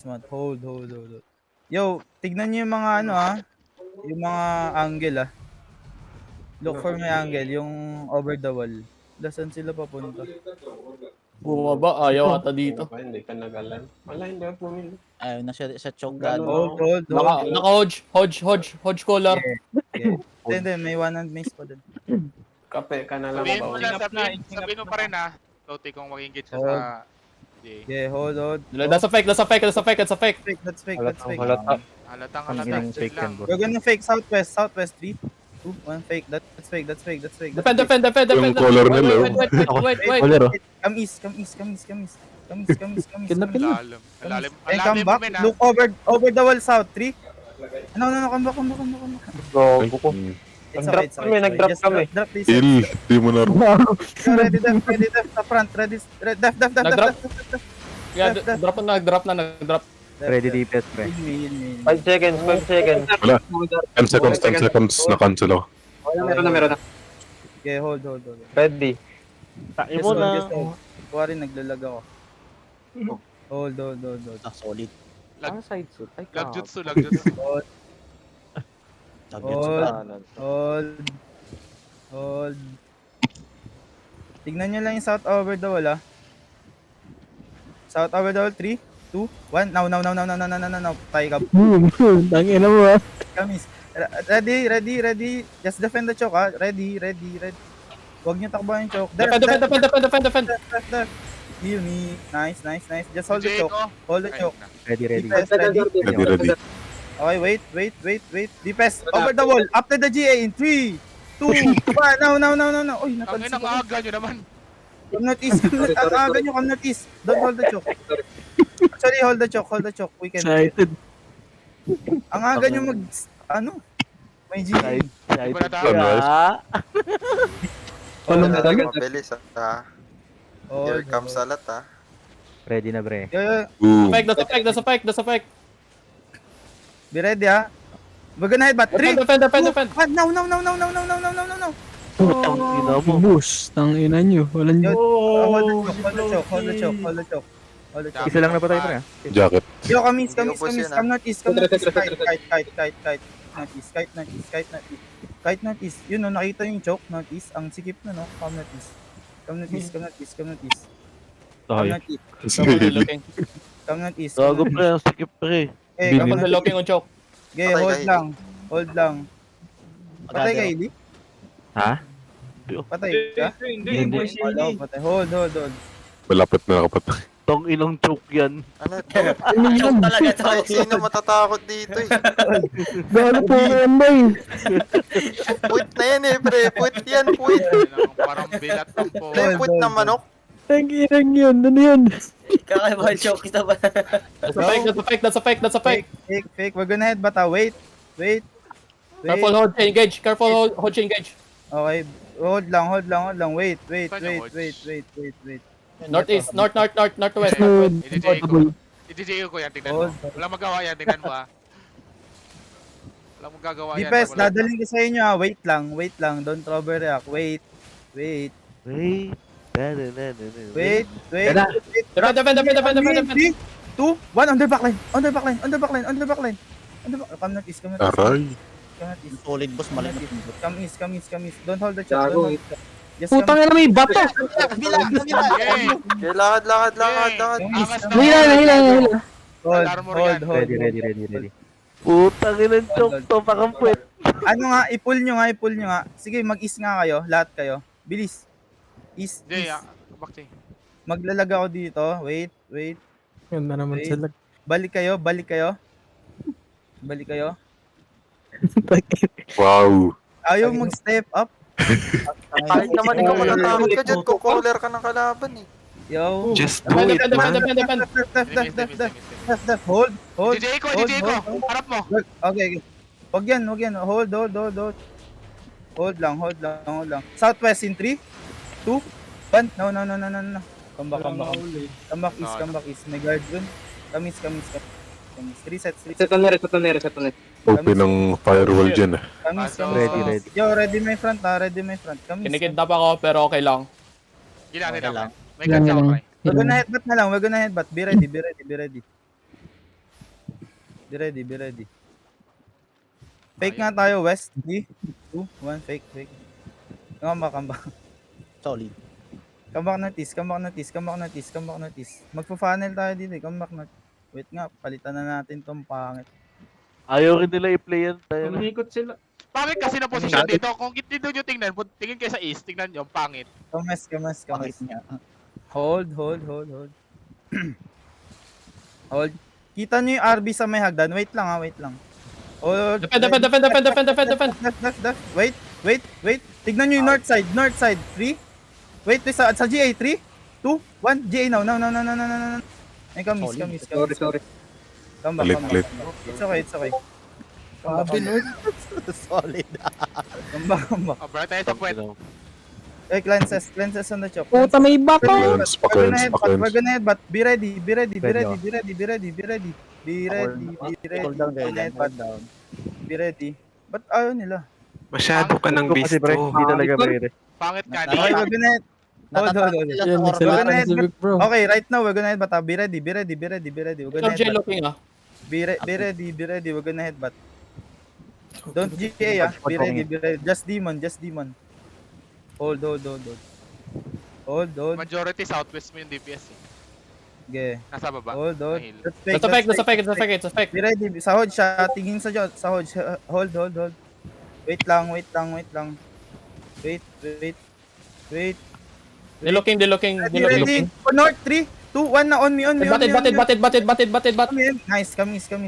Hold, hold, hold, hold. Yo, tignan niyo yung mga ano yung mga angle Look for my angle, yung over the wall. Saan sila papunta? Bumaba, ayaw ata dito. Hindi ka nag-alam. Wala, hindi ako pumili. Ayaw na siya sa choke Ganun dad. Hold, hold, hold. Naka-hodge collar. Yeah. Hindi, may one hand mace pa din. Kape ka na lang Sabihin ba? mo lang, sabihin mo pa rin Loti kung mag-engage siya Hold. sa J. Yeah, hold, hold. That's a fake. That's fake, that's fake. Halatang fake lang. yan, bro. We're gonna fake southwest, 3, 2, 1 fake. That's fake. Defend. Yung color nila. Wait. Come east. Lalim. And come back. Look over the wall south. 3. No, come back. It's okay. Nag-drop kami. Drop this. Heal. Di mo na Ready def sa front. Ready def. Nag-drop na. Ready DPS, pre. Heal me. 5 seconds. Wala. 10 seconds na cancel ako. Meron na. Okay, hold. Ready. Just hold. Kuwari naglalag ako. Hold. Solid. Lagjutsu. Hold. Tignan nyo lang yung south over the wall, South over the wall, 3, 2, 1. Now. Tayo ka. Tangina mo Kamis. Ready. Just defend the choke, Ready. Huwag nyo takbo yung choke. Defend. Def. Heal me. Nice. Just hold the choke. Ready. Defense, ready. Ready. Okay, wait. Defense, over the wall. After the GA in 3, 2, 1. Now. Uy, Ang napansin ina, ko. kaaga nyo naman. Come northeast. Come northeast. Don't hold the choke. Actually, hold the choke. We can. Excited. Ang aga nyo may GA. Di ba natawag? Hold Ano the Mabilis Here comes salat Ready na, pre. Yeah. Ooh. That's a fake. Be ready, We're gonna headbutt. 3, Defend. 1. No. Tangina mo. Boost. Tangina nyo. Walang Hold the choke. Isa lang na patay, pre. Jacket. Yo, kamis. Ubus yun, Come northeast. Kite northeast. Yun, nakita yung choke. Northeast. Ang sikip na, no? Come northeast. Come northeast. Gago, pre. Ang sikip, pre. Come northeast. Looking on choke. Okay, hold lang. Patay ka, Ili? Ha? Patay ka? Hindi. Patay. Hold. Malapit na kapatay. Tong ilang choke yan. Ano to? Choke talaga to. Ay, sino matatakot dito Gago po yan, boy. Puwit na yan pre. Puwit yan. Parang bilat ng po. Pre, puwit na manok. Tangirang yun. Ano yun? Kakaiba choke kita ba? That's a fake. Fake. We're gonna headbutt, Wait. Careful, hold, engage. Okay. Hold lang. Wait. Northwest. I-DJ ko yan, tignan mo. Walang magawa yan, tignan mo Walang magagawa yan. Dipes, dadaling ko sa inyo, Wait lang. Don't overreact. Wait. Wait. Defend. 3, 2, 1. Under backline. Come northeast. Aray. Solid boss, malaki. Come east. Don't hold the chat. Just Putang ina, may bato. Okay, lakad. Hila. Hold. Ready. Putang ina, choke to. Pakampwet. Ano nga, i-pull nyo nga. Sige, mag-east nga kayo. Lahat kayo. Bilis. East. Jay, bakti. Maglalag ako dito. Wait. Yan na naman sila. Balik kayo. Wow. Ayaw mag-step up. Kahit naman ikaw matatakot ka dyan kung caller ka ng kalaban Yo. Just do it, man. Defend. Def. Hold. DJ ko. Harap mo. Okay. Wag yan. Hold. Hold lang. Southwest in 3, 2, 1. No. Come back east. May guard dun. Kamis. 3 sets. Set on net. Open ng firewall dyan Kamis. Ready. Yo, ready my front. Kamis. Kinikidnap ako, pero okay lang. Gila. Okay lang. May ganda ako, pre. We're gonna headbutt na lang. Be ready. Be ready, be ready. Fake nga tayo, west. 3, 2, 1, fake, fake. Come back. Solid. Come back northeast, come back northeast, come back northeast, come back northeast. Magpa-funnel tayo dito, come back north. Wait nga, palitan na natin tong pangit. Ayaw rin nila i-play yan. Tayo na. Umikot sila. Pangit kasi na posisyon dito. Kung dito nyo tingnan, tingin kayo sa east, tingnan nyo, pangit. Kamas. Bakit nga? Hold. Hold. Kita nyo yung RB sa may hagdan. Wait lang. Hold. Defend. Def. Wait. Tignan nyo yung north side. 3. Wait, sa GA. 3, 2, 1. GA now. Ay, kamis. Sorry. Come back. Lit. It's okay. Come back. Solid. Come back. Abra tayo sa puwet. Hey, cleanses on the chop. Puta, may bato! Cleanse, pa-cleanse. We're gonna headbutt. Be ready. Be ready. Hold down kayo dyan. Hold down. Be ready. Ba't ayaw nila? Masyado ka ng Kasi pre, hindi talaga pre. Pangit ka. Okay, we're gonna head. Hold. Natatakot sila sa Yan, order. nagsalita ni Civic bro. Okay, right now we're gonna headbutt. Be ready. We're gonna J headbutt. looking ah. Be ready. We're gonna headbutt. Don't GA Be ready. Just demon. Hold. Majority southwest mo yung DPS eh. Okay. Nasa baba. Hold. Nahil. That's a fake. Be ready. Sahod siya. Tingin sa Diyos. Sahod. Hold. Wait lang. Wait. They're looking. Be ready. North 3, 2, 1 na on me. Batted. Nice. Kamis. Come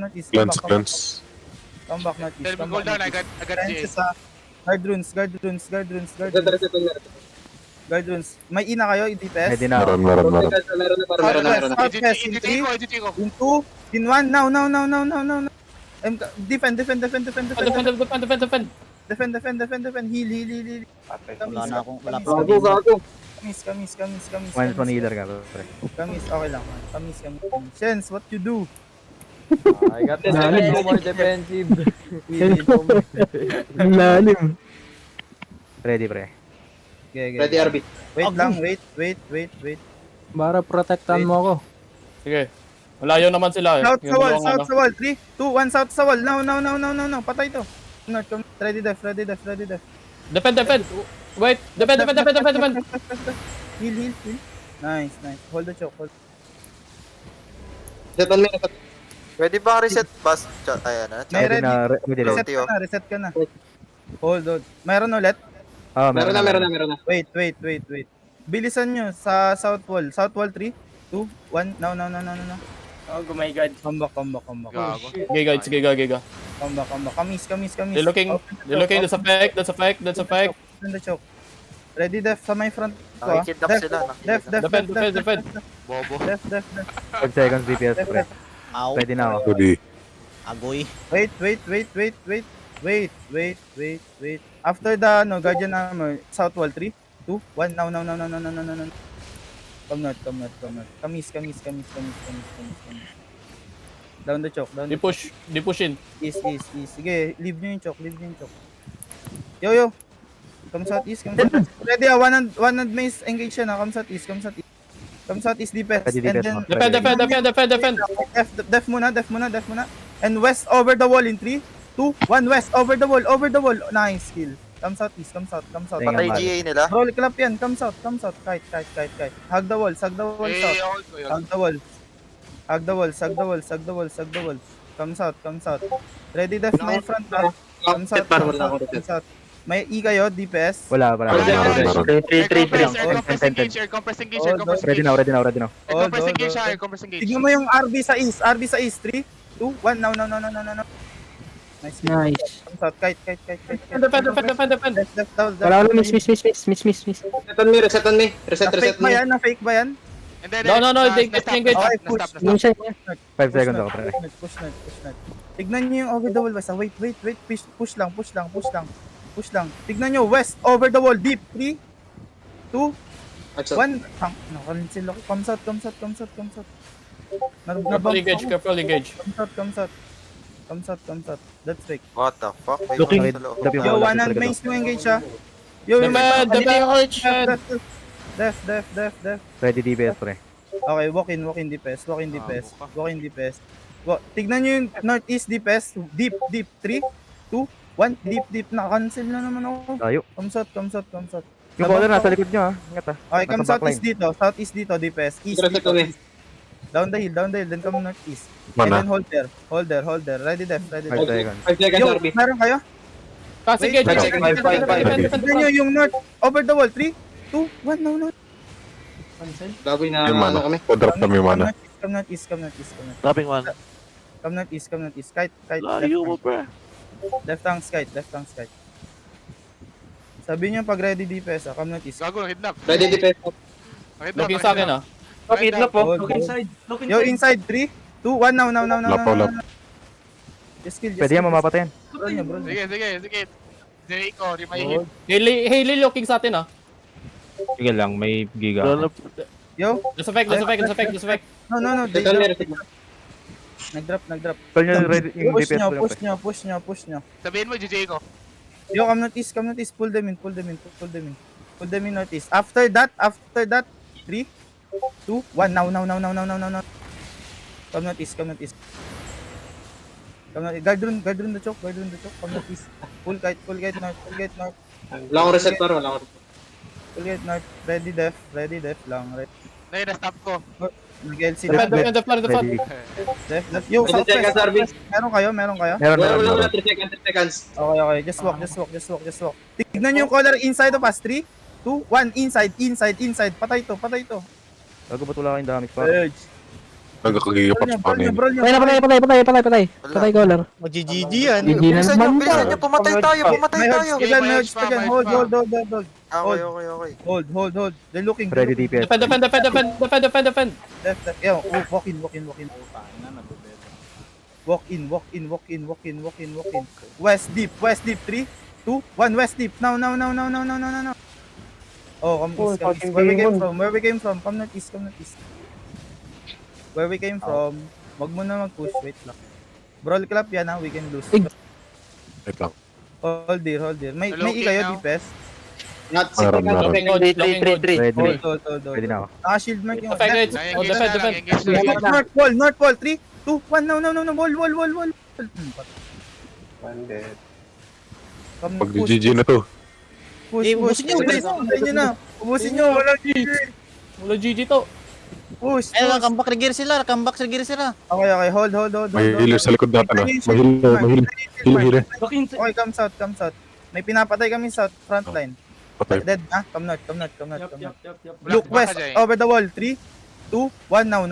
northeast. Cleanse. Come back northeast. Tell me, hold down. I got GA. Guard runes. May ina kayo, DPS? Pwede na ako. Meron. Southwest, in 3, EDT ko. in 2, in 1, now. Defend. Heal. Wala na akong, wala pa. Kamis. Once one healer ka pre. Kamis, okay lang. Kamis. Shens, what you do? I got this. More defensive. Ang lalim. Ready pre. Okay. Ready, RB. Wait lang, wait. Para protektan mo ako. Sige. Malayo naman sila eh. South Yung sa wall, dalawang south sa wall. 3, 2, 1, south sa wall. No. Patay to. North, come. Ready def. Defend. Wait. Defend. Heal. Nice. Hold the choke. Set on me. Pwede bang reset bus? Ayan na. May ready. Ready. Reset ka na. Hold. Mayroon ulit? Oh, Meron na. Wait. Bilisan nyo sa south wall. South wall 3, 2, 1. No. Oh my god. Come back. Gago. Giga. Come back. Kamis. They're looking. That's a fake. Open the choke. Ready def sa my front ko. Nakikidnap sila. Def. Defend. Bobo. Def. 5 seconds DPS pre. Ow. Pwede na ako. Ready. Agoy. Wait. After the Guardian Armor, South Wall 3, 2, 1. No. Come north. Kamis. Down the choke. Di push in. East. Sige, leave nyo yung choke. Yo. Come southeast. Ready, one and mace engage siya na. Come southeast. Come southeast defense. Ready, And defense, then Defend. def muna. And west over the wall in 3, 2, 1. West over the wall. Nice kill. Come southeast. Patay GA nila. Roll clap yan. Come south. Kite. Hug the wall south. Eh, hold ko yun. Hug the wall. Come south. Ready def my front back. Come south. May E kayo, DPS. Wala. Meron. Air compress engage. Ready now. Hold. Air compress engage. Tignan mo yung RB sa east. 3, 2, 1. No. Nice. Come south. Kite. Defend. Def down. Wala. Miss. Reset on me. Reset me. Na-fake ba yan? And then, No, they engage. Okay, push. Na-stop. 5 seconds ako pre. Push na. Tignan nyo yung over the wall basta. Wait. Push lang. Tignan nyo, west, over the wall, deep. 3, 2, 1. Nakalin sila ko. Come south. Careful engage. Come south. That's fake. What the fuck? May Looking. mga sa loob. Yo, one and mace mo engage siya. Yo, Defend. Def. Ready DPS pre. Okay, walk in DPS, walk in DPS, walk in DPS. Tignan nyo yung northeast DPS, deep, 3, 2, 1, deep, naka-cancel na naman ako. Tayo. Comes out. Yung caller nasa likod nyo, ha. Ingat, ha. Okay, come Nasa southeast dito, DPS, east Reset dito, kami. east. Down the hill, then come northeast. And Mana? then hold there. Ready def. 5 seconds. 5 seconds, Yo, Arby. meron kayo? Kasi Wait, engage. five, five, five, five. Tignan nyo yung north, over the wall, 3, 2, 1, no. Baboy na Yung ano mana. kami. Drop kami mana. Come northeast. Dropping one. Come northeast. Kite, Layo mo, bro. left hand kite. Sabi niyo pag ready DPS, come northeast. Gago, nakidnap. Ready defense. Nakidnap. Looking sa akin ah. Nakidnap. Look inside, 3, 2, 1, now. Lapaw. Just kill. Pwede yan, mamapatayan. Bro. Sige. Jericho, remahihip. Haley looking sa atin ah. Sige lang, may giga. Yo, Nasa fake. no. Settle me, reset me. Nag-drop. Call nyo ready yung Push DPS ko lang, pre. push nyo. Sabihin mo, Jericho. Yo, come northeast. Pull them in. Pull them in northeast. After that, 3, 2, 1, now. Come northeast. Guard rune the choke. Come northeast. Full kite north. Wala akong reset paro, wala akong reset. Full kite north. Ready def lang. Nay, na-stop ko. Nag-LC Defend. Ready. def. Yo, 20 seconds, Arby. Meron kayo? Meron. Wala, 3 seconds. Okay. Just walk. Tignan nyo yung color inside of us. 3, 2, 1. Inside. Patay to. Bago ba't wala kayong damage pa? Urge. Nagkakagigapat pa rin. Patay, caller. Mag-GG yan. Bilisan nyo, pumatay tayo. Merge pa dyan. Hold. Okay. Hold. They're looking. Ready DPS. Defend. Left. Yo, walk in. Walk in. West deep. 3, 2, 1. West deep. Now. Oh, come east. Where we came from. Come northeast. Where we came from. Wag mo na mag-push. Wait lang. Brawl clap yan ha. We can lose. Wait lang. Hold there. May Looking kayo now. DPS. Not Meron. Looking good. Ready. Hold. Ready na ako. Naka-shield mark yung... Defend. Engage na lang, engage na lang. North wall. 3, 2, 1. No. Wall. Pag GG na to. Push. Ubusin nyo. Wala GG to. Push. Ay, comeback regir sila. Okay. Hold. May healer sa likod natin ah. May healer. Okay, come south. May pinapatay kami south front line. Patay. Dead ah. Come north. Look Look west. Over the wall. 3, 2, 1. Now.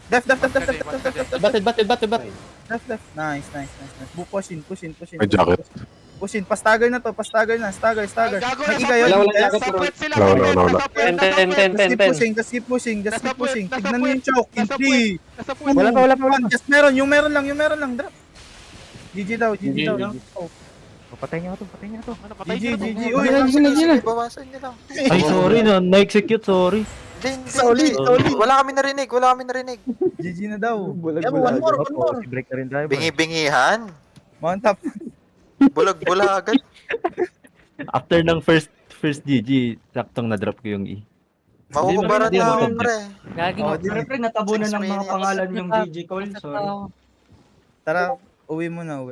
Def. Batted. Left. Nice. Push in. May jacket. Push in. Stagger na. Stagger. Gago, May nasa iga yun. Wala, Yes. Nasa puwet sila. Wala. Just keep pushing. Tignan mo yung choke. In 3, Nasa puwet. Wala pa. 1. Just meron lang. Drop. GG daw. Patay niyo to. Patay GG. na. Uy, Sige, bawasan nyo lang. Ay, sorry na-execute, sorry. Hindi. Wala kami narinig. GG na daw. One more. Break na rin tayo. Bingi-bingihan. Mount up. Bulag-bulagan. After ng first GG, saktong na-drop ko yung E. Mahuhubaran Hindi, na ako, hindi. pre. Pre, natabunan ng mga pangalan yung Tara, uwi mo na.